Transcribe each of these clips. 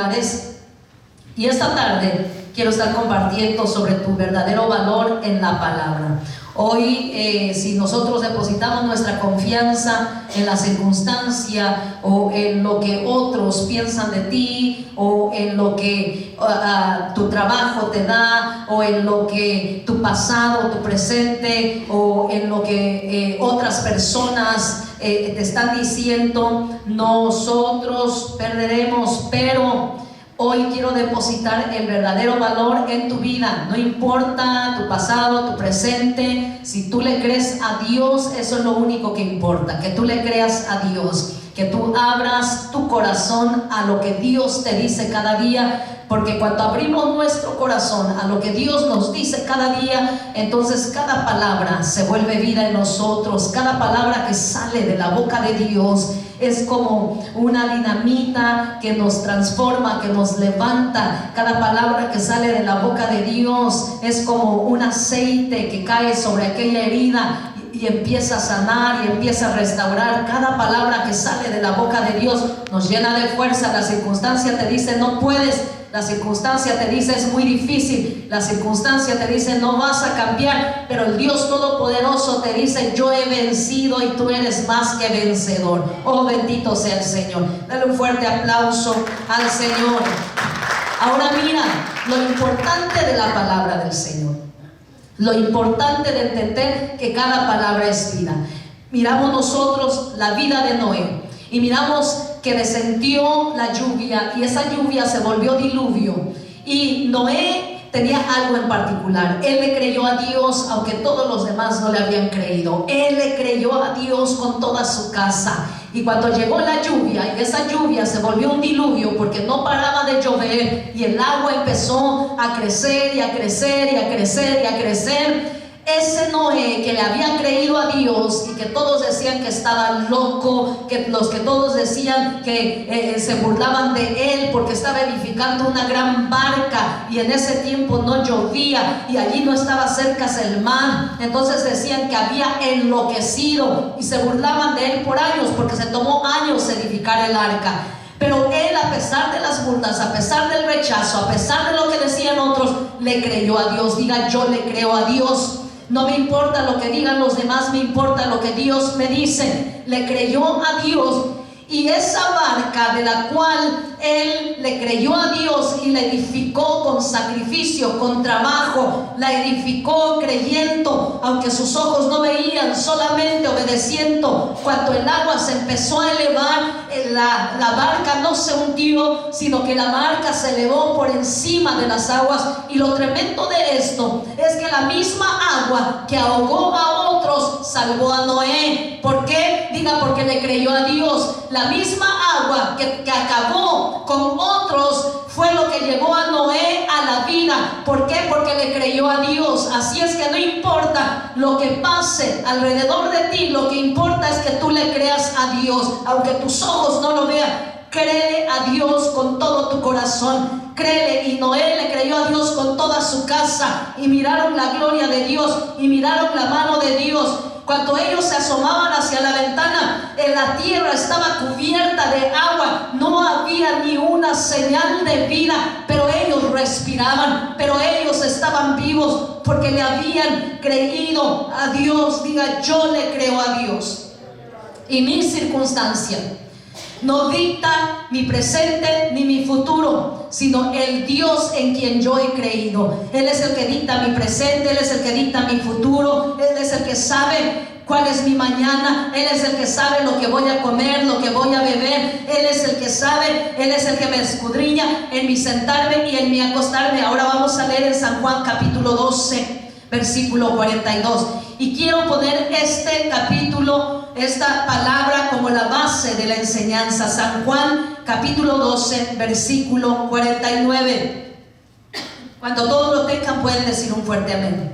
hogares. Y esta tarde quiero estar compartiendo sobre tu verdadero valor en la palabra. Hoy, si nosotros depositamos nuestra confianza en la circunstancia o en lo que otros piensan de ti, o en lo que tu trabajo te da, o en lo que tu pasado, tu presente, o en lo que otras personas te están diciendo, nosotros perderemos. Pero hoy quiero depositar el verdadero valor en tu vida. No importa tu pasado, tu presente. Si tú le crees a Dios, eso es lo único que importa. Que tú le creas a Dios, que tú abras tu corazón a lo que Dios te dice cada día. Porque cuando abrimos nuestro corazón a lo que Dios nos dice cada día, entonces cada palabra se vuelve vida en nosotros. Cada palabra que sale de la boca de Dios es como una dinamita que nos transforma, que nos levanta. Cada palabra que sale de la boca de Dios es como un aceite que cae sobre aquella herida y empieza a sanar y empieza a restaurar. Cada palabra que sale de la boca de Dios nos llena de fuerza. La circunstancia te dice no puedes, la circunstancia te dice es muy difícil, la circunstancia te dice no vas a cambiar, pero el Dios Todopoderoso te dice yo he vencido y tú eres más que vencedor. Oh, bendito sea el Señor. Dale un fuerte aplauso al Señor. Ahora mira lo importante de la palabra del Señor, lo importante de entender que cada palabra es vida. Miramos nosotros la vida de Noé y miramos que descendió la lluvia y esa lluvia se volvió diluvio, y Noé tenía algo en particular. Él le creyó a Dios aunque todos los demás no le habían creído. Él le creyó a Dios con toda su casa. Y cuando llegó la lluvia, y esa lluvia se volvió un diluvio porque no paraba de llover, y el agua empezó a crecer y a crecer y a crecer y a crecer, ese Noé que le había creído a Dios y que todos decían que estaba loco, que todos decían que se burlaban de él porque estaba edificando una gran barca y en ese tiempo no llovía y allí no estaba cerca el mar, entonces decían que había enloquecido y se burlaban de él por años porque se tomó años edificar el arca. Pero él, a pesar de las burlas, a pesar del rechazo, a pesar de lo que decían otros, le creyó a Dios. Diga, yo le creo a Dios. No me importa lo que digan los demás, me importa lo que Dios me dice. Le creyó a Dios. Y esa barca de la cual él le creyó a Dios y la edificó con sacrificio, con trabajo, la edificó creyendo, aunque sus ojos no veían, solamente obedeciendo. Cuando el agua se empezó a elevar, la barca no se hundió, sino que la barca se elevó por encima de las aguas. Y lo tremendo de esto es que la misma agua que ahogó a otros salvó a Noé. ¿Por qué? Diga, porque le creyó a Dios. La misma agua que acabó con otros fue lo que llevó a Noé a la vida. ¿Por qué? Porque le creyó a Dios. Así es que no importa lo que pase alrededor de ti, lo que importa es que tú le creas a Dios, aunque tus ojos no lo vean. Créele a Dios con todo tu corazón, créele. Y Noé le creyó a Dios con toda su casa, y miraron la gloria de Dios y miraron la mano de Dios. Cuando ellos se asomaban hacia la ventana, en la tierra estaba cubierta de agua, no había ni una señal de vida, pero ellos respiraban, pero ellos estaban vivos porque le habían creído a Dios. Diga, yo le creo a Dios. Y mi circunstancia no dicta mi presente ni mi futuro, sino el Dios en quien yo he creído. Él es el que dicta mi presente, Él es el que dicta mi futuro, Él es el que sabe cuál es mi mañana, Él es el que sabe lo que voy a comer, lo que voy a beber, Él es el que sabe, Él es el que me escudriña en mi sentarme y en mi acostarme. Ahora vamos a leer en San Juan capítulo 12, versículo 42. Y quiero poner este capítulo, esta palabra como la base de la enseñanza. San Juan capítulo 12, versículo 49. Cuando todos lo tengan pueden decir un fuerte amén.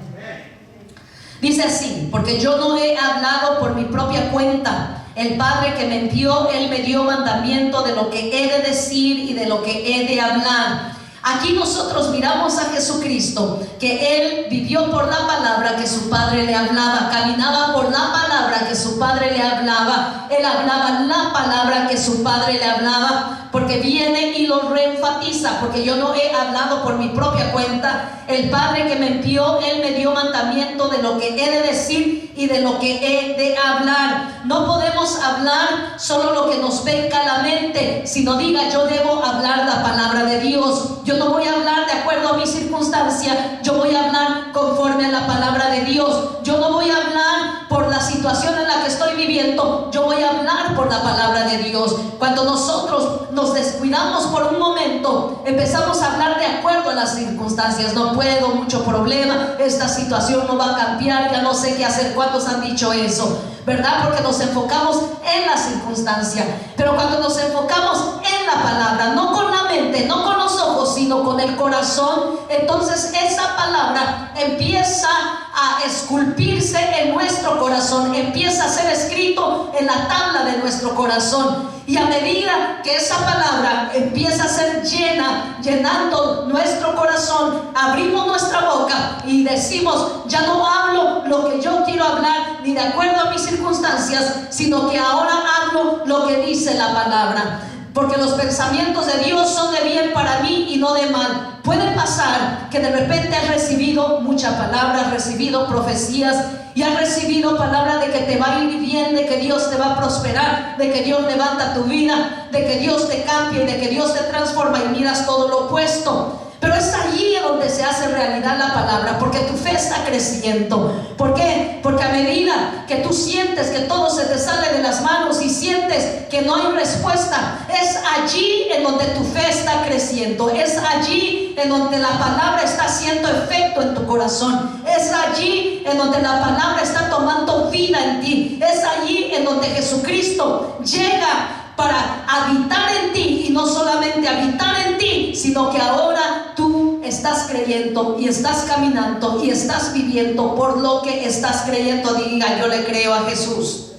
Dice así: porque yo no he hablado por mi propia cuenta. El Padre que me envió, Él me dio mandamiento de lo que he de decir y de lo que he de hablar. Aquí nosotros miramos a Jesucristo, que Él vivió por la palabra que su Padre le hablaba, caminaba por la palabra que su Padre le hablaba, Él hablaba la palabra que su Padre le hablaba. porque viene y lo reenfatiza, porque yo no he hablado por mi propia cuenta. El Padre que me envió, Él me dio mandamiento de lo que he de decir y de lo que he de hablar. No podemos hablar solo lo que nos venga a la mente, sino diga, yo debo hablar la palabra de Dios. Yo no voy a hablar de acuerdo a mi circunstancia, yo voy a hablar conforme a la palabra de Dios. Yo no voy a hablar por la situación en la que estoy viviendo, yo voy a hablar por la palabra de Dios. Cuando nosotros nos descuidamos por un momento, empezamos a hablar de acuerdo a las circunstancias. No puedo, mucho problema, esta situación no va a cambiar, ya no sé qué hacer. ¿Cuántos han dicho eso? ¿Verdad? Porque nos enfocamos en la circunstancia. Pero cuando nos enfocamos en la palabra, no con la mente, no con los ojos, sino con el corazón, entonces esa palabra empieza a esculpirse en nuestro corazón, empieza a ser escrito en la tabla de nuestro corazón. Y a medida que esa palabra empieza a ser llenando nuestro corazón, abrimos nuestra boca y decimos, ya no hablo lo que yo quiero hablar, ni de acuerdo a mis circunstancias, sino que ahora hablo lo que dice la palabra. Porque los pensamientos de Dios son de bien para mí y no de mal. Puede pasar que de repente has recibido mucha palabra, has recibido profecías y has recibido palabra de que te va a ir bien, de que Dios te va a prosperar, de que Dios levanta tu vida, de que Dios te cambia y de que Dios te transforma, y miras todo lo opuesto. Pero es allí donde se hace realidad la palabra, porque tu fe está creciendo. ¿Por qué? Porque a medida que tú sientes que todo se te sale de las manos y sientes que no hay respuesta, es allí en donde tu fe está creciendo. Es allí en donde la palabra está haciendo efecto en tu corazón. Es allí en donde la palabra está tomando vida en ti. Es allí en donde Jesucristo llega para habitar en ti, y no solamente habitar en ti, sino que ahora tú estás creyendo y estás caminando y estás viviendo por lo que estás creyendo. Diga, yo le creo a Jesús.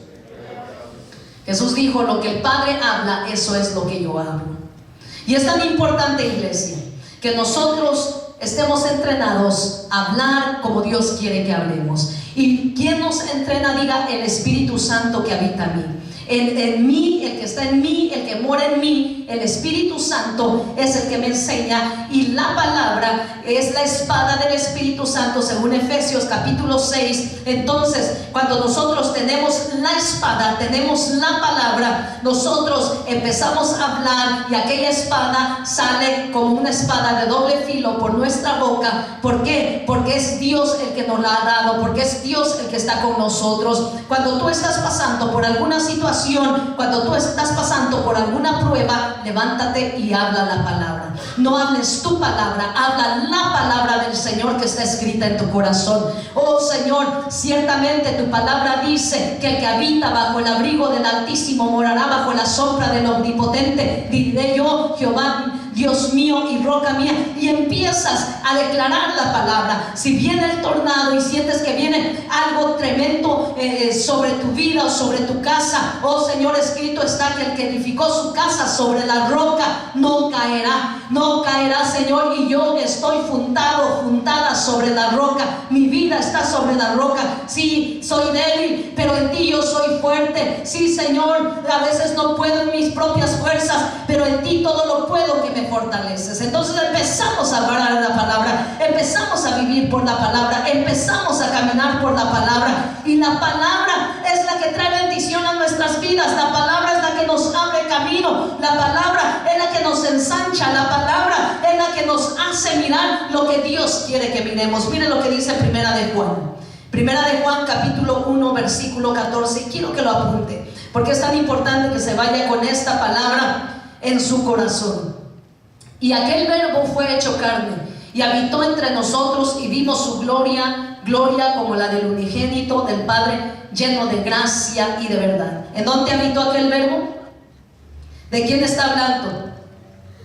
Jesús dijo, lo que el Padre habla, eso es lo que yo hablo. Y es tan importante, iglesia, que nosotros estemos entrenados a hablar como Dios quiere que hablemos. ¿Y quién nos entrena? Diga, el Espíritu Santo que habita en mí. En mí, el que está en mí, el que mora en mí, el Espíritu Santo es el que me enseña, y la palabra es la espada del Espíritu Santo, según Efesios capítulo 6. Entonces, cuando nosotros tenemos la espada, tenemos la palabra, nosotros empezamos a hablar, y aquella espada sale como una espada de doble filo por nuestra boca. ¿Por qué? Porque es Dios el que nos la ha dado, porque es Dios el que está con nosotros. Cuando tú estás pasando por alguna situación, cuando tú estás pasando por alguna prueba, levántate y habla la palabra. No hables tu palabra, habla la palabra del Señor que está escrita en tu corazón. Oh Señor, ciertamente tu palabra dice que el que habita bajo el abrigo del Altísimo morará bajo la sombra del Omnipotente. Diré yo, Jehová, Dios mío y roca mía. Y empiezas a declarar la palabra. Si viene el tornado y sientes que viene algo tremendo sobre tu vida o sobre tu casa, oh Señor, escrito está que el que edificó su casa sobre la roca no caerá. No caerá, Señor, y yo estoy fundada sobre la roca. Mi vida está sobre la roca. Sí, soy débil, pero en ti yo soy fuerte. Sí, Señor, a veces no puedo en mis propias fuerzas, pero en ti todo lo puedo que me fortaleces. Entonces empezamos a hablar la palabra, empezamos a vivir por la palabra, empezamos a caminar por la palabra, y la palabra es la que trae bendición a nuestras vidas. La palabra es la que nos abre camino, la palabra es la que nos ensancha, la palabra es la que nos hace mirar lo que Dios quiere que miremos. Mire lo que dice Primera de Juan capítulo 1 versículo 14, y quiero que lo apunte, porque es tan importante que se vaya con esta palabra en su corazón. Y aquel verbo fue hecho carne y habitó entre nosotros, y vimos su gloria como la del unigénito del Padre, lleno de gracia y de verdad. ¿En dónde habitó aquel verbo? ¿De quién está hablando?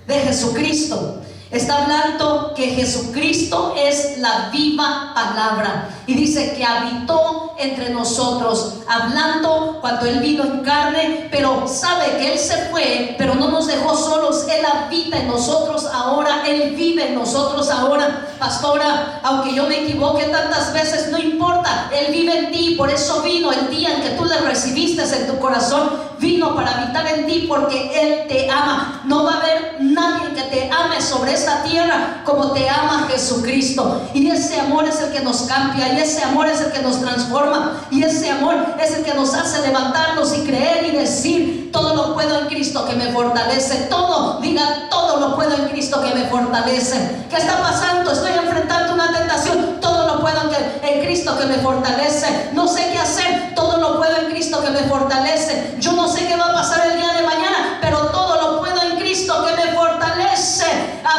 De Jesucristo. Está hablando que Jesucristo es la viva palabra, y dice que habitó entre nosotros, hablando cuando Él vino en carne, pero sabe que Él se fue, pero no nos dejó solos. Él habita en nosotros ahora, Él vive en nosotros ahora. Pastora, aunque yo me equivoque tantas veces, no importa, Él vive en ti. Por eso vino el día en que tú le recibiste en tu corazón, vino para habitar en ti, porque Él te ama. No va a haber nadie que te ame sobre esta tierra como te ama Jesucristo. Y ese amor es el que nos cambia, y ese amor es el que nos transforma, y ese amor es el que nos hace levantarnos y creer y decir: todo lo puedo en Cristo que me fortalece. Todo, diga: todo lo puedo en Cristo que me fortalece. ¿Qué está pasando? Estoy enfrentando una tentación. Todo lo puedo en Cristo que me fortalece. No sé qué hacer. Todo lo puedo en Cristo que me fortalece. Yo no sé qué va a pasar el día de mañana, pero todo lo puedo en Cristo que me fortalece.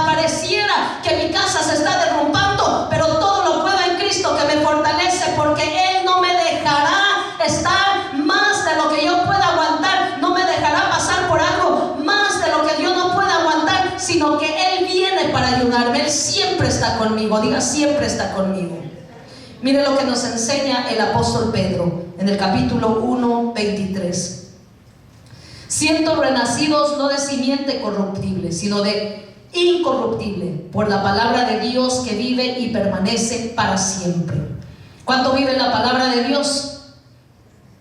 Pareciera que mi casa se está derrumbando, pero todo lo puedo en Cristo que me fortalece, porque Él no me dejará estar más de lo que yo pueda aguantar. No me dejará pasar por algo más de lo que yo no pueda aguantar, sino que Él viene para ayudarme. Él siempre está conmigo. Diga: siempre está conmigo. Mire lo que nos enseña el apóstol Pedro en el capítulo 1, 23. Siendo renacidos no de simiente corruptible, sino de incorruptible, por la palabra de Dios que vive y permanece para siempre. ¿Cuánto vive la palabra de Dios?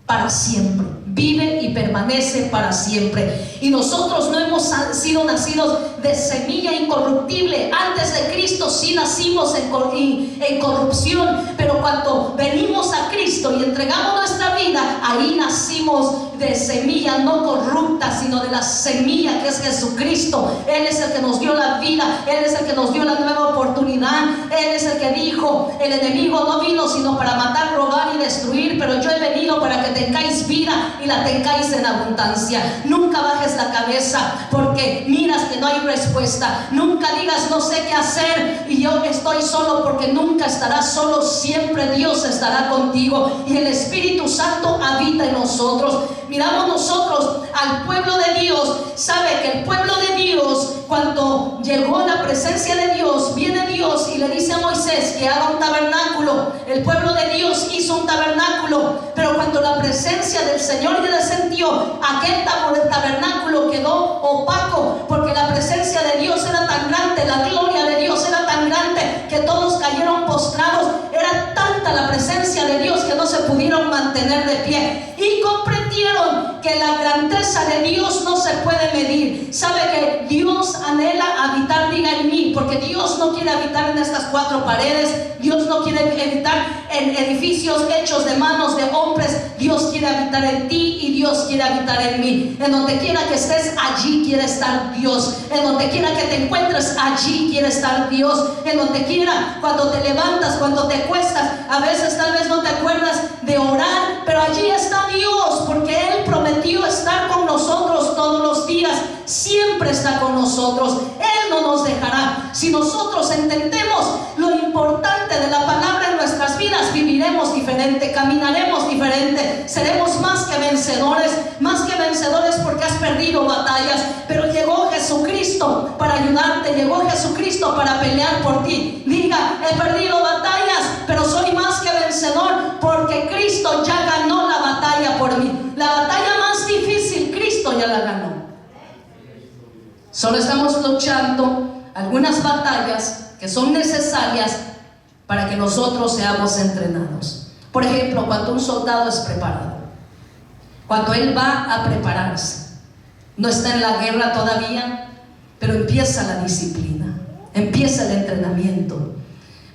Para siempre. Vive y permanece para siempre. Y nosotros no hemos sido nacidos de semilla incorruptible. Antes de Cristo sí nacimos en corrupción, pero cuando venimos a Cristo y entregamos nuestra vida, ahí nacimos de semilla no corrupta, sino de la semilla que es Jesucristo. Él es el que nos dio la vida, Él es el que nos dio la nueva oportunidad. Él es el que dijo: el enemigo no vino sino para matar, robar y destruir, pero yo he venido para que tengáis vida y la tengáis en abundancia. Nunca bajes la cabeza porque miras que no hay respuesta. Nunca digas: no sé qué hacer y yo estoy solo, porque nunca estarás solo. Siempre Dios estará contigo, y el Espíritu Santo habita en nosotros. Miramos nosotros al pueblo de Dios. Sabe que el pueblo de Dios, cuando llegó a la presencia de Dios, viene Dios y le dice a Moisés que haga un tabernáculo. El pueblo de Dios hizo un tabernáculo, pero cuando la presencia del Señor ya descendió, aquel tabernáculo quedó opaco, porque la presencia de Dios era tan grande, la gloria de Dios era tan grande, que todos cayeron postrados. Era tanta la presencia de Dios que no se pudieron mantener de pie, y comprendieron que la grandeza de Dios no se puede medir. Sabe que Dios anhela habitar, diga, en mí, porque Dios no quiere habitar en estas cuatro paredes. Dios no quiere habitar en edificios hechos de manos de hombres. Dios quiere habitar en ti y Dios quiere habitar en mí. En donde quiera que estés, allí quiere estar Dios. En donde quiera que te encuentres, allí quiere estar Dios. En donde quiera, cuando te levantas, cuando te cuestas, a veces tal vez no te acuerdas de orar, pero allí está Dios, porque Él prometió estar con nosotros todos los días. Siempre está con nosotros. Él no nos dejará. Si nosotros entendemos lo importante de la palabra en nuestras vidas, viviremos diferente, caminaremos diferente, seremos más que vencedores porque has perdido batallas, pero llegó Jesucristo para ayudarte, llegó Jesucristo para pelear por ti. Diga: he perdido batallas, pero soy más que vencedor, porque Cristo ya ganó la batalla por mí. La batalla más difícil, Cristo ya la ganó. Solo estamos luchando algunas batallas que son necesarias para que nosotros seamos entrenados. Por ejemplo, cuando un soldado es preparado, cuando él va a prepararse, no está en la guerra todavía, pero empieza la disciplina, empieza el entrenamiento.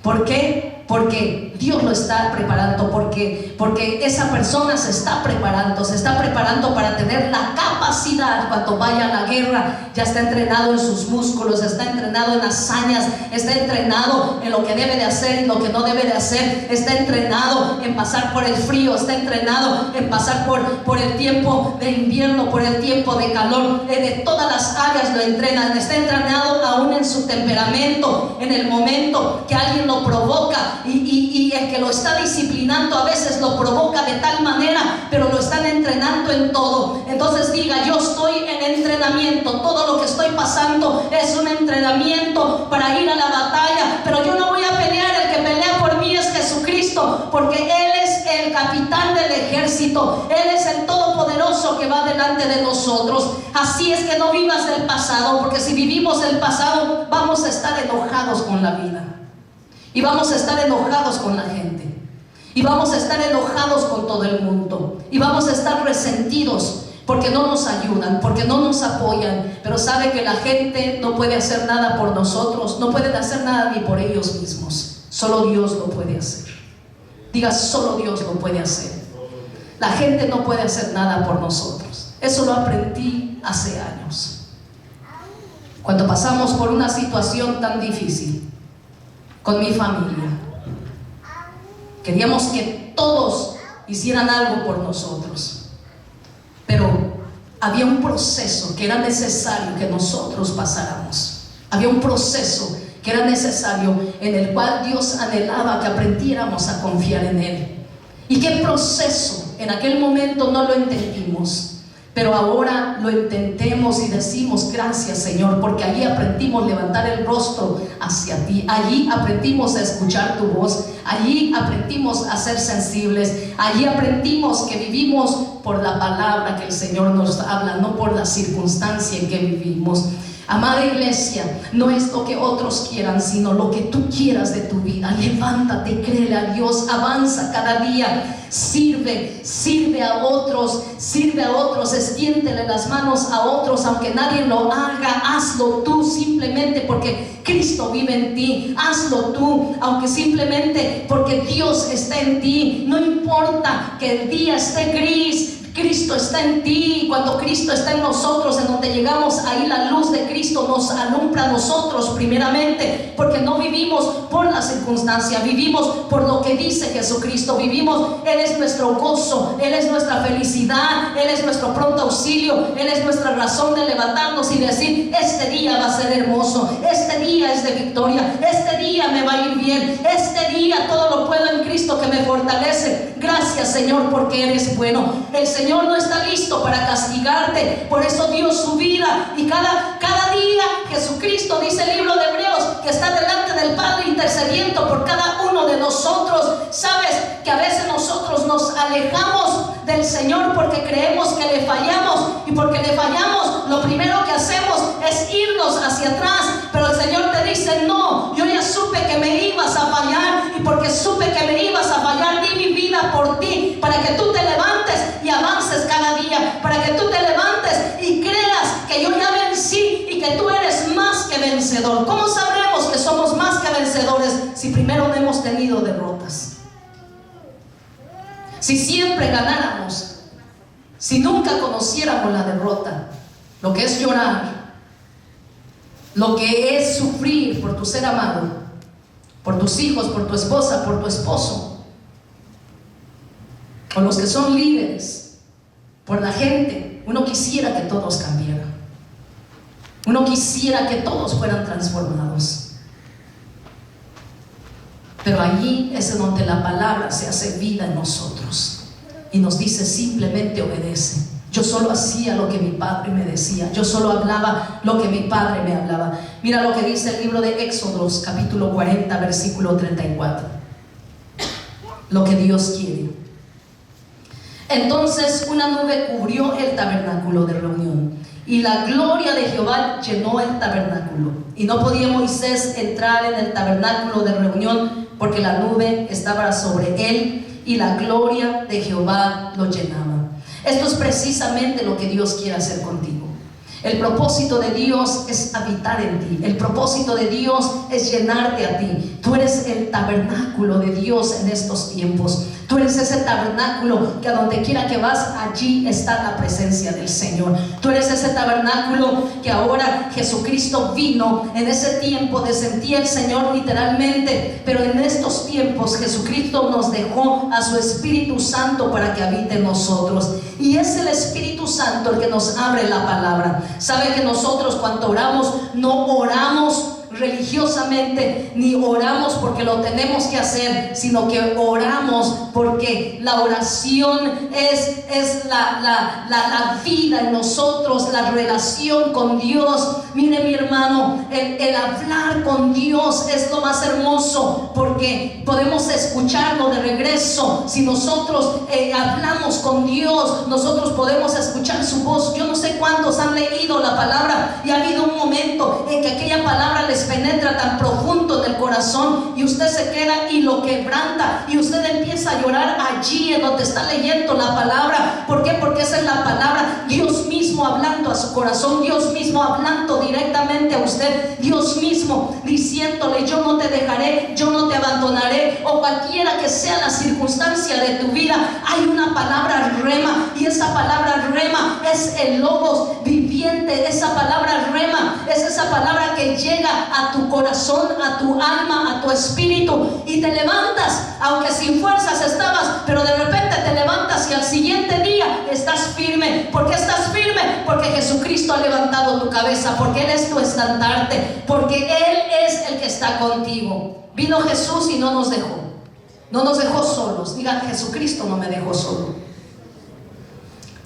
¿Por qué? Porque Dios lo está preparando, porque esa persona se está preparando para tener la capacidad cuando vaya a la guerra. Ya está entrenado en sus músculos, está entrenado en hazañas, está entrenado en lo que debe de hacer y lo que no debe de hacer, está entrenado en pasar por el frío, está entrenado en pasar por el tiempo de invierno, por el tiempo de calor. De todas las áreas lo entrenan. Está entrenado aún en su temperamento, en el momento que alguien lo provoca, y el que lo está disciplinando a veces lo provoca de tal manera, pero lo están entrenando en todo. Entonces diga: yo estoy en entrenamiento. Todo lo que estoy pasando es un entrenamiento para ir a la batalla, pero yo no voy a pelear. El que pelea por mí es Jesucristo, porque Él es el capitán del ejército. Él es el todopoderoso que va delante de nosotros. Así es que no vivas del pasado, porque si vivimos el pasado vamos a estar enojados con la vida, y vamos a estar enojados con la gente, y vamos a estar enojados con todo el mundo, y vamos a estar resentidos porque no nos ayudan, porque no nos apoyan. Pero sabe que la gente no puede hacer nada por nosotros, no pueden hacer nada ni por ellos mismos. Solo Dios lo puede hacer. Diga, solo Dios lo puede hacer. La gente no puede hacer nada por nosotros. Eso lo aprendí hace años, cuando pasamos por una situación tan difícil con mi familia. Queríamos que todos hicieran algo por nosotros, pero había un proceso que era necesario que nosotros pasáramos. Había un proceso que era necesario, en el cual Dios anhelaba que aprendiéramos a confiar en Él. ¿Y qué proceso? En aquel momento no lo entendimos, pero ahora lo entendemos y decimos: gracias, Señor, porque allí aprendimos a levantar el rostro hacia ti. Allí aprendimos a escuchar tu voz. Allí aprendimos a ser sensibles. Allí aprendimos que vivimos por la palabra que el Señor nos habla, no por la circunstancia en que vivimos. Amada iglesia, no es lo que otros quieran, sino lo que tú quieras de tu vida. Levántate, créele a Dios, avanza cada día, sirve a otros, extiéndele las manos a otros, aunque nadie lo haga. Hazlo tú, simplemente porque Cristo vive en ti. Hazlo tú, aunque simplemente porque Dios está en ti. No importa que el día esté gris, Cristo está en ti. Cuando Cristo está en nosotros, en donde llegamos, ahí la luz de Cristo nos alumbra a nosotros primeramente, porque no vivimos por la circunstancia, vivimos por lo que dice Jesucristo. Vivimos, Él es nuestro gozo, Él es nuestra felicidad, Él es nuestro pronto auxilio, Él es nuestra razón de levantarnos y decir: este día va a ser hermoso, este día es de victoria, este día me va a ir bien, este día todo lo puedo en Cristo que me fortalece. Gracias, Señor, porque eres bueno. El Señor no está listo para castigarte, por eso dio su vida. Y cada día Jesucristo, dice el libro de Hebreos, que está delante del Padre intercediendo por cada uno de nosotros. Sabes que a veces nosotros nos alejamos del Señor porque creemos que le fallamos, y porque le fallamos, lo primero que hacemos es irnos hacia atrás. Pero el Señor te dice: no, yo ya supe que me ibas a fallar, y porque supe que me ibas a fallar, di mi vida por ti, para que tú te levantes y avances cada día, para que tú te levantes y creas que yo ya vencí y que tú eres más que vencedor. ¿Cómo sabremos que somos más que vencedores si primero no hemos tenido derrotas? Si siempre ganáramos, si nunca conociéramos la derrota, lo que es llorar, lo que es sufrir por tu ser amado, por tus hijos, por tu esposa, por tu esposo, o los que son líderes, por la gente. Uno quisiera que todos cambiaran, uno quisiera que todos fueran transformados, pero allí es en donde la palabra se hace vida en nosotros y nos dice: simplemente obedece. Yo solo hacía lo que mi padre me decía, yo solo hablaba lo que mi padre me hablaba. Mira lo que dice el libro de Éxodos, capítulo 40, versículo 34. Lo que Dios quiere. Entonces una nube cubrió el tabernáculo de reunión, y la gloria de Jehová llenó el tabernáculo, y no podía Moisés entrar en el tabernáculo de reunión, porque la nube estaba sobre él, y la gloria de Jehová lo llenaba. Esto es precisamente lo que Dios quiere hacer contigo. El propósito de Dios es habitar en ti. El propósito de Dios es llenarte a ti. Tú eres el tabernáculo de Dios en estos tiempos. Tú eres ese tabernáculo que a donde quiera que vas, allí está la presencia del Señor. Tú eres ese tabernáculo que ahora Jesucristo vino. En ese tiempo descendía el Señor literalmente, pero en estos tiempos Jesucristo nos dejó a su Espíritu Santo para que habite en nosotros. Y es el Espíritu Santo el que nos abre la palabra. Sabe que nosotros cuando oramos, no oramos religiosamente, ni oramos porque lo tenemos que hacer, sino que oramos porque la oración es la vida en nosotros, la relación con Dios. Mire, mi hermano, el hablar con Dios es lo más hermoso, porque podemos escucharlo de regreso. Si nosotros hablamos con Dios, nosotros podemos escuchar su voz. Yo no sé cuántos han leído la palabra y ha habido un momento en que aquella palabra les penetra tan profundo en el corazón y usted se queda y lo quebranta y usted empieza a llorar allí en donde está leyendo la palabra. ¿Por qué? Porque esa es la palabra, Dios mismo hablando a su corazón, Dios mismo hablando directamente a usted, Dios mismo diciéndole: yo no te dejaré, yo no te abandonaré, o cualquiera que sea la circunstancia de tu vida. Hay una palabra rema, y esa palabra rema es el logos viviente. Esa palabra rema es esa palabra que llega a tu corazón, a tu alma, a tu espíritu, y te levantas, aunque sin fuerzas estabas, pero de repente te levantas y al siguiente día estás firme. ¿Por qué estás firme? Porque Jesucristo ha levantado tu cabeza, porque Él es tu estandarte, porque Él es el que está contigo. Vino Jesús y no nos dejó solos. Diga: Jesucristo no me dejó solo.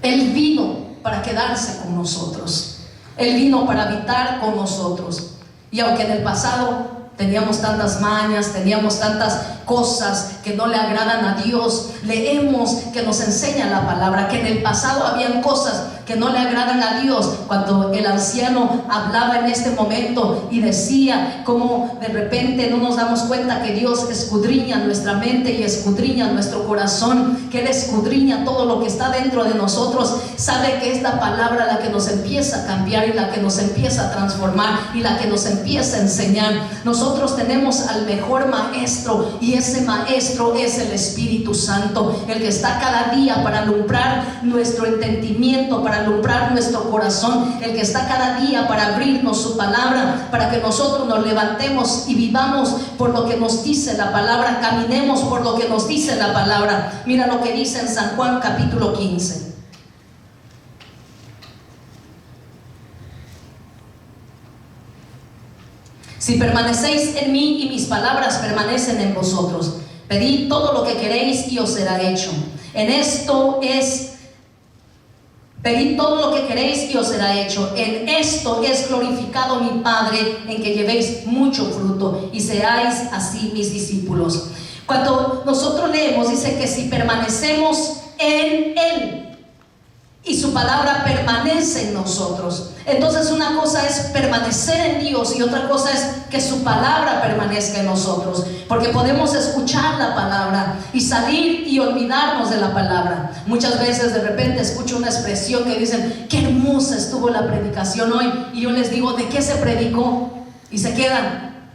Él vino para quedarse con nosotros, Él vino para habitar con nosotros. Y aunque en el pasado teníamos tantas mañas, teníamos tantas cosas que no le agradan a Dios, leemos que nos enseña la palabra que en el pasado habían cosas que no le agradan a Dios. Cuando el anciano hablaba en este momento y decía cómo de repente no nos damos cuenta que Dios escudriña nuestra mente y escudriña nuestro corazón, que Él escudriña todo lo que está dentro de nosotros, sabe que es la palabra la que nos empieza a cambiar y la que nos empieza a transformar y la que nos empieza a enseñar. Nosotros tenemos al mejor maestro, y ese maestro es el Espíritu Santo, el que está cada día para alumbrar nuestro entendimiento, para alumbrar nuestro corazón, el que está cada día para abrirnos su palabra, para que nosotros nos levantemos y vivamos por lo que nos dice la palabra, caminemos por lo que nos dice la palabra. Mira lo que dice en San Juan capítulo 15. Si permanecéis en mí y mis palabras permanecen en vosotros, pedid todo lo que queréis y os será hecho. Pedid todo lo que queréis y os será hecho. En esto es glorificado mi Padre, en que llevéis mucho fruto y seáis así mis discípulos. Cuando nosotros leemos, dice que si permanecemos en Él y su palabra permanece en nosotros. Entonces una cosa es permanecer en Dios y otra cosa es que su palabra permanezca en nosotros, porque podemos escuchar la palabra y salir y olvidarnos de la palabra. Muchas veces de repente escucho una expresión que dicen: qué hermosa estuvo la predicación hoy, y yo les digo: ¿de qué se predicó? Y se quedan: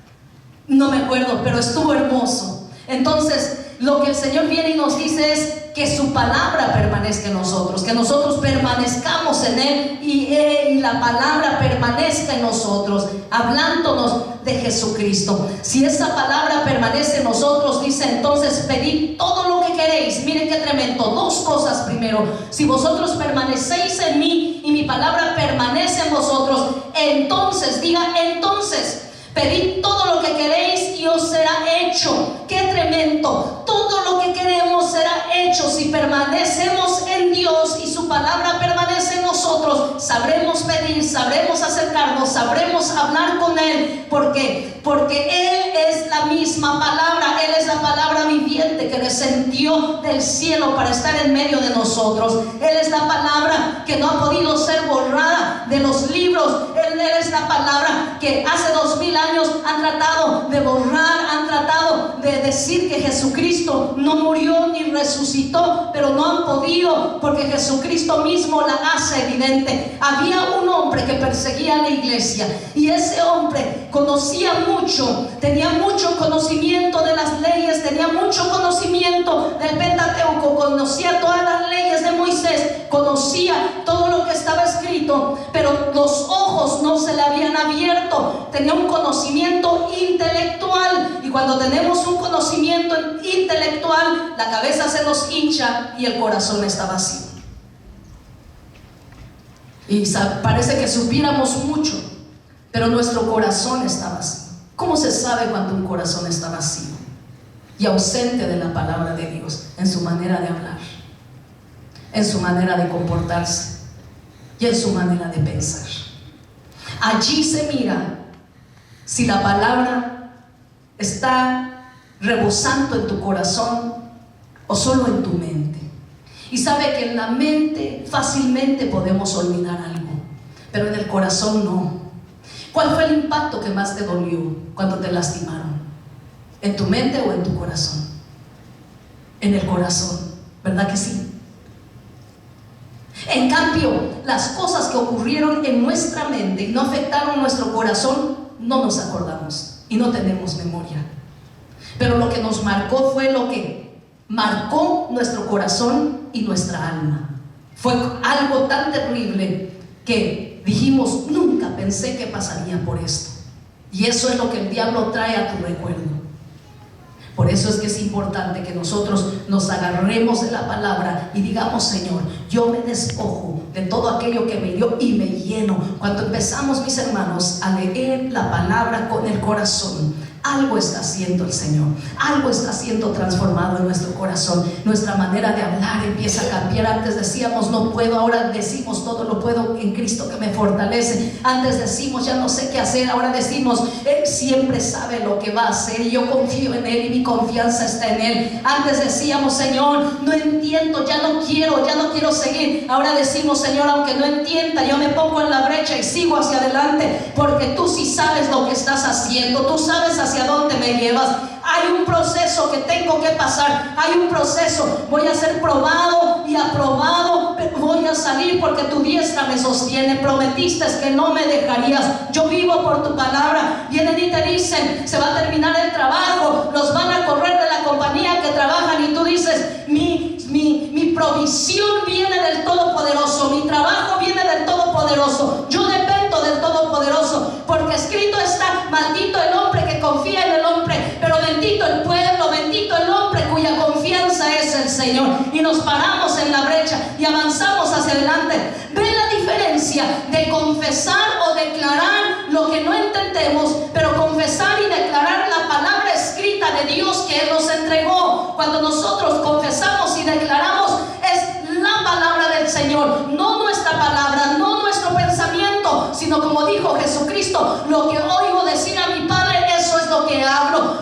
no me acuerdo, pero estuvo hermoso. Entonces lo que el Señor viene y nos dice es que su palabra permanezca en nosotros, que nosotros permanezcamos en Él y la palabra permanezca en nosotros, hablándonos de Jesucristo. Si esa palabra permanece en nosotros, dice entonces: pedid todo lo que queréis. Miren qué tremendo, dos cosas. Primero, si vosotros permanecéis en mí y mi palabra permanece en vosotros, entonces, diga entonces, pedid todo lo que queréis y os será hecho. ¡Qué tremendo! Todo lo que queremos será hecho. Si permanecemos en Dios y su palabra permanece en nosotros, sabremos pedir, sabremos acercarnos, sabremos hablar con Él. ¿Por qué? Porque Él es la misma palabra. Él es la palabra viviente que descendió del cielo para estar en medio de nosotros. Él es la palabra que no ha podido ser borrada de los libros. Él es la palabra que hace 2000 años han tratado de borrar, han tratado de decir que Jesucristo no murió ni resucitó, pero no han podido, porque Jesucristo mismo la hace evidente. Había un hombre que perseguía a la iglesia, y ese hombre conocía mucho, tenía mucho conocimiento de las leyes, tenía mucho conocimiento del Pentateuco, conocía todas las leyes de Moisés, conocía todo lo que estaba escrito, pero los ojos no se le habían abierto. Tenía un conocimiento intelectual, y cuando tenemos un conocimiento intelectual, la cabeza se nos hincha y el corazón está vacío. Y parece que supiéramos mucho, pero nuestro corazón está vacío. ¿Cómo se sabe cuando un corazón está vacío y ausente de la palabra de Dios? En su manera de hablar, en su manera de comportarse y en su manera de pensar. Allí se mira si la palabra está rebosando en tu corazón o solo en tu mente. Y sabe que en la mente fácilmente podemos olvidar algo, pero en el corazón no. ¿Cuál fue el impacto que más te dolió cuando te lastimaron? ¿En tu mente o en tu corazón? En el corazón, ¿verdad que sí? En cambio, las cosas que ocurrieron en nuestra mente y no afectaron nuestro corazón, no nos acordamos y no tenemos memoria. Pero lo que nos marcó fue lo que marcó nuestro corazón y nuestra alma. Fue algo tan terrible que dijimos, nunca pensé que pasaría por esto. Y eso es lo que el diablo trae a tu recuerdo. Por eso es que es importante que nosotros nos agarremos de la palabra y digamos, Señor, yo me despojo de todo aquello que me dio y me lleno. Cuando empezamos, mis hermanos, a leer la palabra con el corazón, algo está haciendo el Señor, algo está siendo transformado en nuestro corazón. Nuestra manera de hablar empieza a cambiar. Antes decíamos no puedo, ahora decimos todo lo puedo en Cristo que me fortalece. Antes decimos ya no sé qué hacer, ahora decimos Él siempre sabe lo que va a hacer y yo confío en Él y mi confianza está en Él. Antes decíamos, Señor, no entiendo, ya no quiero seguir. Ahora decimos, Señor, aunque no entienda, yo me pongo en la brecha y sigo hacia adelante, porque tú sí sabes lo que estás haciendo, tú sabes hacia dónde me llevas. Hay un proceso que tengo que pasar, hay un proceso, voy a ser probado y aprobado, pero voy a salir porque tu diestra me sostiene. Prometiste que no me dejarías, yo vivo por tu palabra. Vienen y te dicen, se va a terminar el trabajo, los van a correr de la compañía que trabajan, y tú dices, mi provisión viene del Todopoderoso, mi trabajo viene del Todopoderoso, yo dependo del Todopoderoso, porque escrito está, maldito el hombre que confía en el hombre, pero bendito el pueblo, bendito el hombre cuya confianza es el Señor. Y nos paramos en la brecha y avanzamos hacia adelante. ¿Ven la diferencia de confesar o declarar lo que no entendemos, pero confesar y declarar la palabra escrita de Dios que Él nos entregó? Cuando nosotros confesamos y declaramos, es la palabra del Señor, no nuestra palabra, no nuestro pensamiento, sino como dijo Jesucristo, lo que oigo decir a mi Padre, eso es lo que hablo.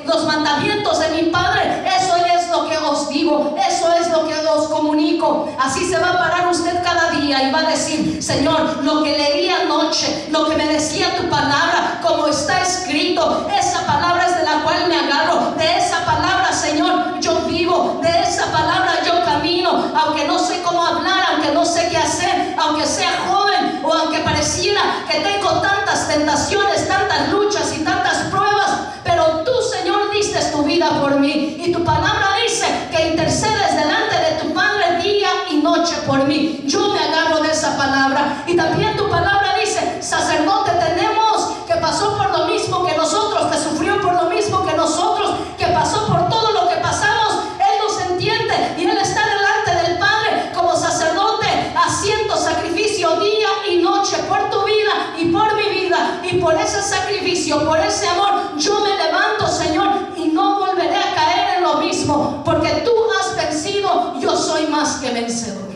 Los mandamientos de mi Padre, eso es lo que os digo, eso es lo que os comunico. Así se va a parar usted cada día y va a decir, Señor, lo que leí anoche, lo que me decía tu palabra, como está escrito, esa palabra es de la cual me agarro, de esa palabra, Señor, yo vivo, de esa palabra yo camino, aunque no sé cómo hablar, aunque no sé qué hacer, aunque sea joven o aunque pareciera que tengo tantas tentaciones, tantas luchas y tantas pruebas, pero tú, Señor, diste tu vida por mí, y tu palabra dice que intercedes delante de tu Padre día y noche por mí. Yo me agarro de esa palabra. Y también tu palabra dice, sacerdote tenemos que pasó por lo mismo que nosotros, que sufrió por lo mismo que nosotros, que pasó por todo lo que pasamos. Él nos entiende y Él está delante del Padre como sacerdote, haciendo sacrificio día y noche por tu vida y por mi vida. Y por ese sacrificio, por ese amor, yo me levanto, Señor, y no volveré a caer en lo mismo, porque tú has vencido, yo soy más que vencedor.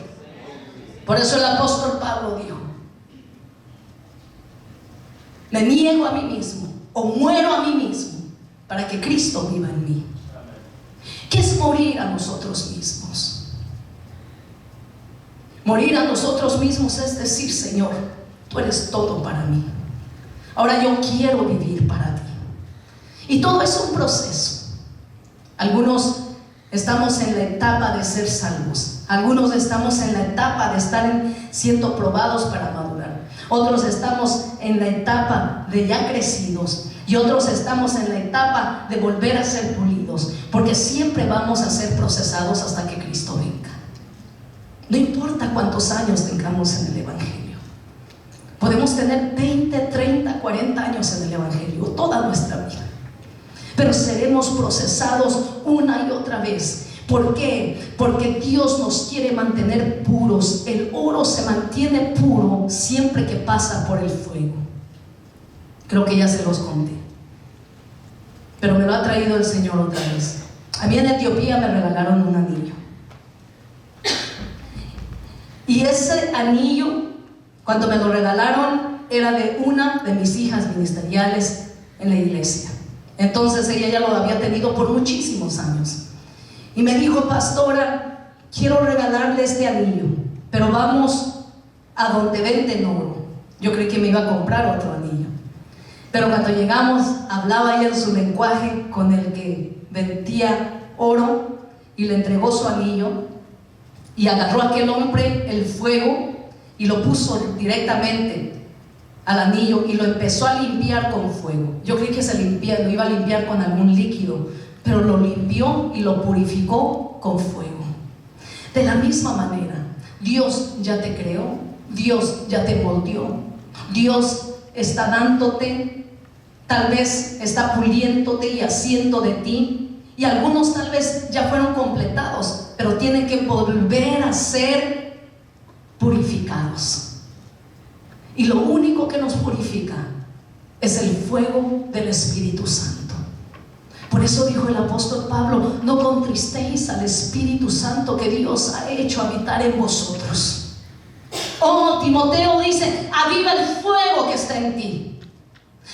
Por eso el apóstol Pablo dijo, me niego a mí mismo o muero a mí mismo para que Cristo viva en mí. ¿Qué es morir a nosotros mismos? Morir a nosotros mismos es decir, Señor, tú eres todo para mí, ahora yo quiero vivir para ti. Y todo es un proceso. Algunos estamos en la etapa de ser salvos, algunos estamos en la etapa de estar siendo probados para madurar, otros estamos en la etapa de ya crecidos, y otros estamos en la etapa de volver a ser pulidos, porque siempre vamos a ser procesados hasta que Cristo venga. No importa cuántos años tengamos en el Evangelio, podemos tener 20, 30, 40 años en el Evangelio, toda nuestra vida, pero seremos procesados una y otra vez. ¿Por qué? Porque Dios nos quiere mantener puros. El oro se mantiene puro siempre que pasa por el fuego. Creo que ya se los conté, pero me lo ha traído el Señor otra vez. A mí en Etiopía me regalaron un anillo, y ese anillo, cuando me lo regalaron, era de una de mis hijas ministeriales en la iglesia. Entonces ella ya lo había tenido por muchísimos años, y me dijo: pastora, quiero regalarle este anillo, pero vamos a donde venden oro. Yo creí que me iba a comprar otro anillo, pero cuando llegamos, hablaba ella en su lenguaje con el que vendía oro, y le entregó su anillo, y agarró a aquel hombre el fuego y lo puso directamente al anillo y lo empezó a limpiar con fuego. Yo creí que lo iba a limpiar con algún líquido, pero lo limpió y lo purificó con fuego. De la misma manera, Dios ya te creó, Dios ya te moldeó, Dios está dándote, tal vez está puliéndote y haciendo de ti. Y algunos tal vez ya fueron completados, pero tienen que volver a ser purificados. Y lo único que nos purifica es el fuego del Espíritu Santo. Por eso dijo el apóstol Pablo: no contristéis al Espíritu Santo que Dios ha hecho habitar en vosotros. Oh, Timoteo dice: aviva el fuego que está en ti.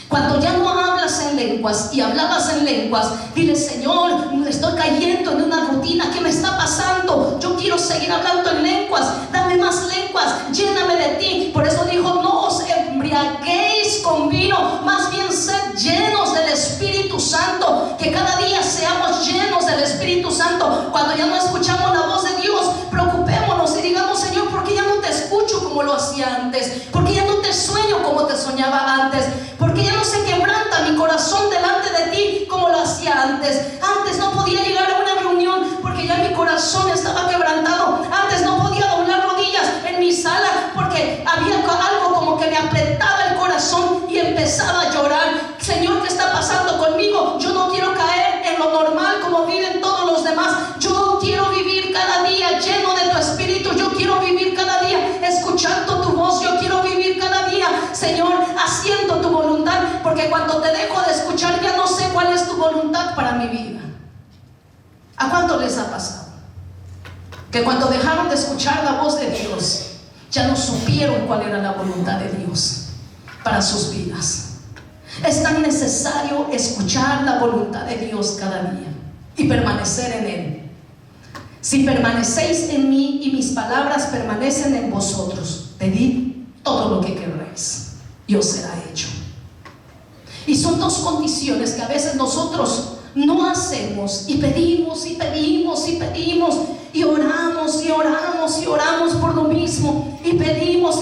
Cuando ya no hablas en lenguas y hablabas en lenguas, dile: Señor, estoy cayendo en una rutina, ¿qué me está pasando? Yo quiero seguir hablando en lenguas, dame más lenguas, lléname de ti. Por eso dijo: no os embriaguéis con vino, más bien sed llenos del Espíritu Santo. Que cada día seamos llenos del Espíritu Santo. Cuando ya no escuchamos la voz de Dios, preocupémonos y digamos: Señor, ¿por qué ya no te escucho como lo hacía antes? ¿Por qué ya no te sueño como te soñaba antes? ¿Por qué ya no se quebranta mi corazón delante de ti como lo hacía antes? Antes no podía llegar a una reunión porque ya mi corazón estaba quebrantado. Antes no podía doblar rodillas en mi sala porque había algo como que me apretaba el corazón y empezaba a llorar. Señor, ¿qué está pasando conmigo? Yo no quiero caer en lo normal como viven todos los demás. Yo quiero vivir cada día lleno de tu Espíritu. Yo quiero vivir cada día escuchando tu voz. Yo quiero vivir cada día, Señor, haciendo tu voluntad, porque cuando te dejo de escuchar ya no sé cuál es tu voluntad para mi vida. ¿A cuánto les ha pasado? Que cuando dejaron de escuchar la voz de Dios, ya no supieron cuál era la voluntad de Dios para sus vidas. Es tan necesario escuchar la voluntad de Dios cada día y permanecer en Él. Si permanecéis en mí y mis palabras permanecen en vosotros, pedid todo lo que queráis y os será hecho. Y son dos condiciones que a veces nosotros no hacemos, y pedimos y pedimos y pedimos y oramos y oramos y oramos por lo mismo y pedimos,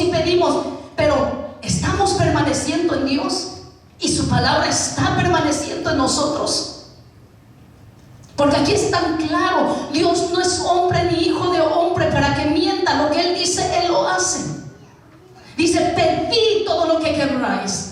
pero ¿estamos permaneciendo en Dios? ¿Y su palabra está permaneciendo en nosotros? Porque aquí es tan claro: Dios no es hombre ni hijo de hombre para que mienta. Lo que Él dice, Él lo hace. Dice: pedid todo lo que queráis.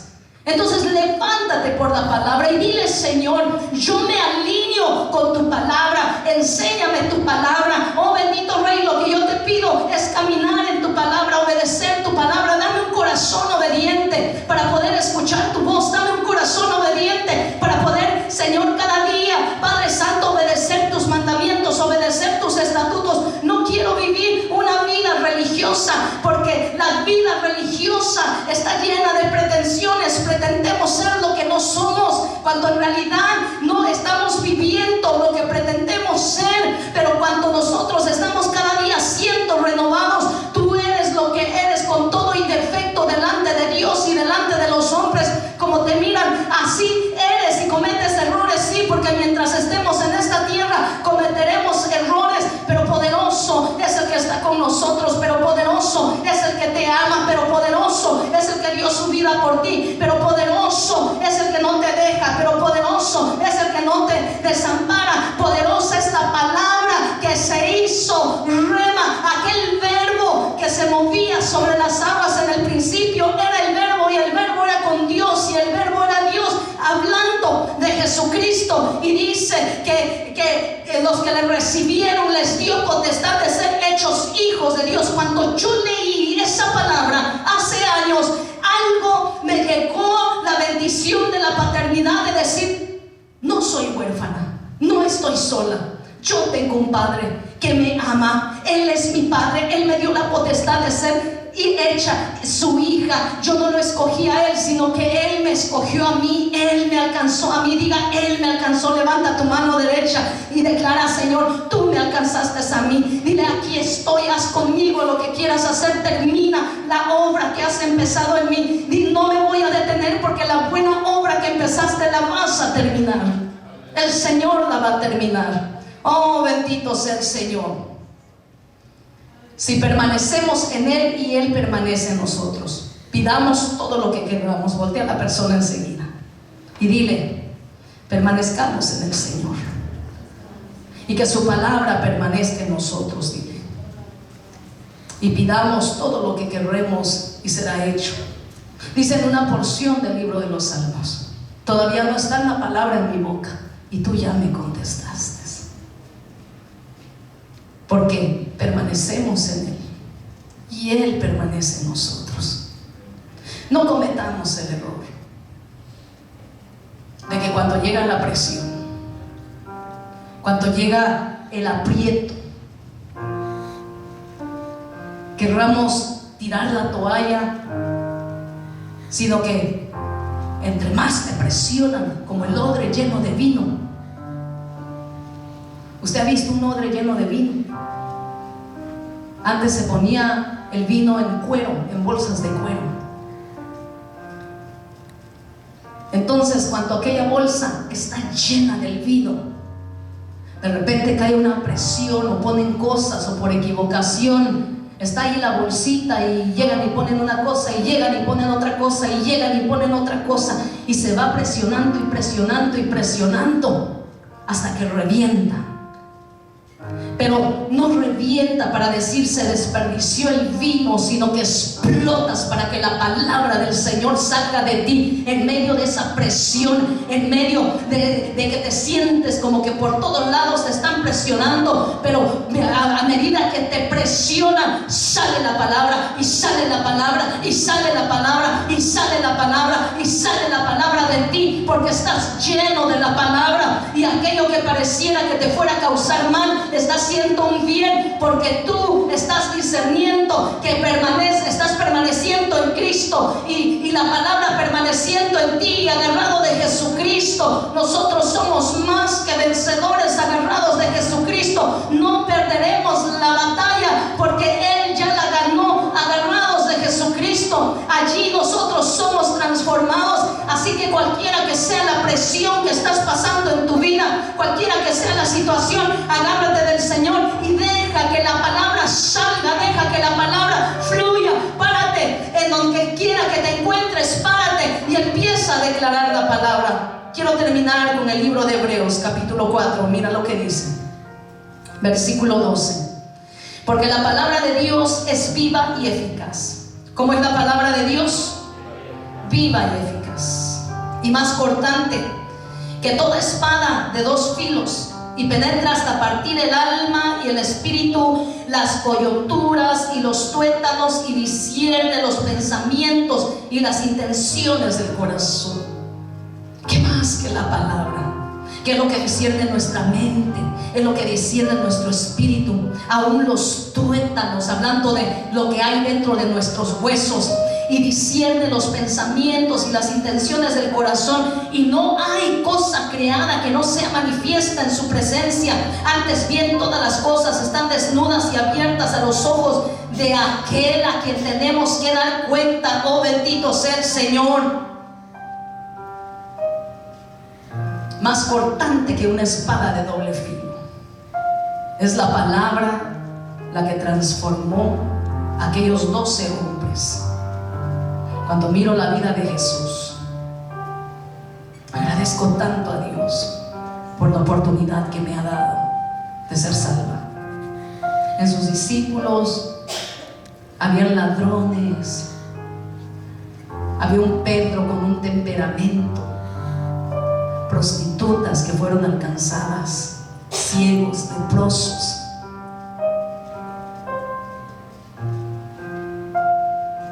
Entonces levántate por la palabra y dile: Señor, yo me alineo con tu palabra, enséñame tu palabra. Oh bendito Rey, lo que yo te pido es caminar en tu palabra, obedecer tu palabra. Dame un corazón obediente para poder escuchar tu voz. Dame un corazón obediente para poder, Señor, cada día, Padre Santo, obedecer tus mandamientos, obedecer tus estatutos. No quiero vivir una vida religiosa, porque la vida religiosa está llena de pretensiones. Pretendemos ser lo que no somos, cuando en realidad no estamos viviendo lo que pretendemos ser. Pero cuando nosotros estamos cada día siendo renovados, tú eres lo que eres con todo y defecto delante de Dios y delante de los hombres. Como te miran, así eres. Y cometes errores, sí, porque mientras estemos en esta tierra cometeremos errores, pero poderoso es el que está con nosotros, pero poderoso es el que te ama, pero poderoso es el que dio su vida por ti, pero poderoso es el que no te deja, pero poderoso es el que no te desampara. Poderosa es la palabra que se hizo rema, aquel verbo que se movía sobre las aguas en el principio era el verbo, y el verbo era con Dios, y el verbo era Dios hablando de Jesucristo. Y dice que los que le recibieron les dio potestad de ser hechos hijos de Dios. Cuando yo leí esa palabra hace años, algo me llegó la bendición tengo un Padre que me ama. Él es mi Padre. Él me dio la potestad de ser y hecha su hija. Yo no lo escogí a Él, sino que Él me escogió a mí. Él me alcanzó a mí. Diga, Él me alcanzó. Levanta tu mano derecha y declara: Señor, tú me alcanzaste a mí. Dile: aquí estoy, haz conmigo lo que quieras hacer. Termina la obra que has empezado en mí. Dile: no me voy a detener, porque la buena obra que empezaste la vas a terminar. El Señor la va a terminar. Oh, bendito sea el Señor. Si permanecemos en Él y Él permanece en nosotros, pidamos todo lo que queramos. Voltea a la persona enseguida y dile: permanezcamos en el Señor, y que su palabra permanezca en nosotros. Dile, y pidamos todo lo que queremos y será hecho. Dice en una porción del libro de los Salmos: todavía no está la palabra en mi boca y tú ya me contestaste. Porque permanecemos en Él y Él permanece en nosotros. No cometamos el error de que cuando llega la presión, cuando llega el aprieto, querramos tirar la toalla, sino que entre más te presionan, como el odre lleno de vino. ¿Usted ha visto un odre lleno de vino? Antes se ponía el vino en cuero, en bolsas de cuero. Entonces, cuando aquella bolsa está llena del vino, de repente cae una presión, o ponen cosas, o por equivocación está ahí la bolsita, y llegan y ponen una cosa, y llegan y ponen otra cosa, y llegan y ponen otra cosa, y se va presionando y presionando y presionando hasta que revienta. Pero no revienta para decir se desperdició el vino, sino que explotas para que la palabra del Señor salga de ti en medio de esa presión, en medio de que te sientes como que por todos lados te están presionando. Pero a medida que te presionan, sale la palabra, y sale la palabra, y sale la palabra, y sale la palabra, y sale la palabra de ti, porque estás lleno de la palabra. Y aquello que pareciera que te fuera a causar mal, está haciendo un bien, porque tú estás discerniendo que estás permaneciendo en Cristo, y la palabra permaneciendo en ti, agarrado de Jesucristo. Nosotros somos más que vencedores, agarrados de Jesucristo. No perderemos la batalla, porque Él ya la ganó. Agarrados de Jesucristo, allí nosotros somos transformados. Así que cualquiera que sea la presión que estás pasando en tu vida, cualquiera que sea la situación, agárrate del Señor y deja que la palabra salga, deja que la palabra fluya. Párate en donde quiera que te encuentres, párate y empieza a declarar la palabra. Quiero terminar con el libro de Hebreos, capítulo 4. Mira lo que dice, versículo 12: porque la palabra de Dios es viva y eficaz. ¿Cómo es la palabra de Dios? Viva y eficaz, y más cortante que toda espada de dos filos, y penetra hasta partir el alma y el espíritu, las coyunturas y los tuétanos, y discierne los pensamientos y las intenciones del corazón. ¿Qué más que la palabra? ¿Qué es lo que discierne nuestra mente? Es lo que discierne nuestro espíritu, aún los tuétanos, hablando de lo que hay dentro de nuestros huesos. Y discierne los pensamientos y las intenciones del corazón, y no hay cosa creada que no sea manifiesta en su presencia. Antes bien, todas las cosas están desnudas y abiertas a los ojos de aquel a quien tenemos que dar cuenta. Oh, bendito sea el Señor. Más cortante que una espada de doble filo. Es la palabra la que transformó a aquellos 12 hombres. Cuando miro la vida de Jesús, agradezco tanto a Dios por la oportunidad que me ha dado de ser salva. En sus discípulos había ladrones, había un Pedro con un temperamento, prostitutas que fueron alcanzadas, ciegos, leprosos.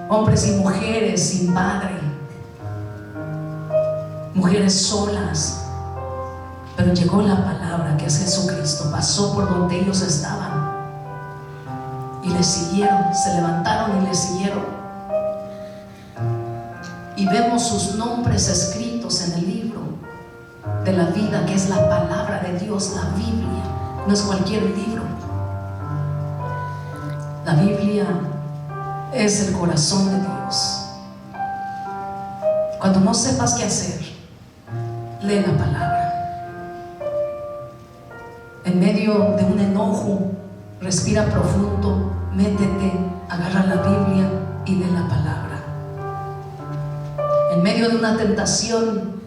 Hombres y mujeres sin padre, mujeres solas, Pero llegó la palabra, que es Jesucristo, pasó por donde ellos estaban y le siguieron, se levantaron y le siguieron. Y vemos sus nombres escritos en el libro de la vida, que es la palabra de Dios, la Biblia. No es cualquier libro. La Biblia es el corazón de Dios. Cuando no sepas qué hacer, lee la palabra. En medio de un enojo, respira profundo, métete, agarra la Biblia y lee la palabra. En medio de una tentación,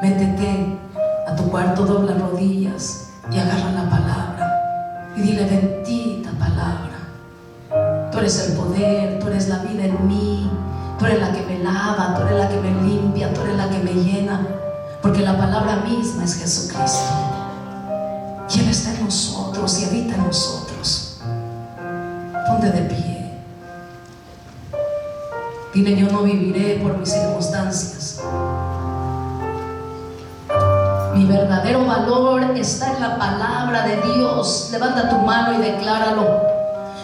métete a tu cuarto, dobla rodillas y agarra la palabra y dile: bendita palabra, tú eres el poder, tú eres la vida en mí, tú eres la que me lava, tú eres la que me limpia, tú eres la que me llena, porque la palabra misma es Jesucristo y Él está en nosotros y habita en nosotros. Ponte de pie, dile: yo no viviré por mis circunstancias. Mi verdadero valor está en la palabra de Dios. Levanta tu mano y decláralo.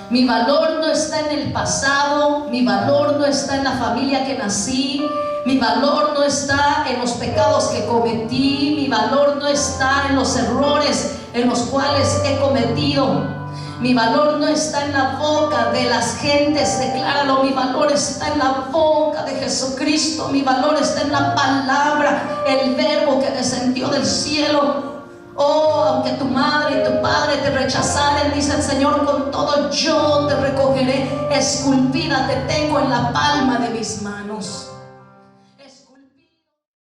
Mi valor no está en el pasado, mi valor no está en la familia que nací, mi valor no está en los pecados que cometí, mi valor no está en los errores en los cuales he cometido. Mi valor no está en la boca de las gentes, decláralo. Mi valor está en la boca de Jesucristo. Mi valor está en la palabra, el verbo que descendió del cielo. Oh, aunque tu madre y tu padre te rechazaren, dice el Señor, con todo yo te recogeré, esculpida te tengo en la palma de mis manos.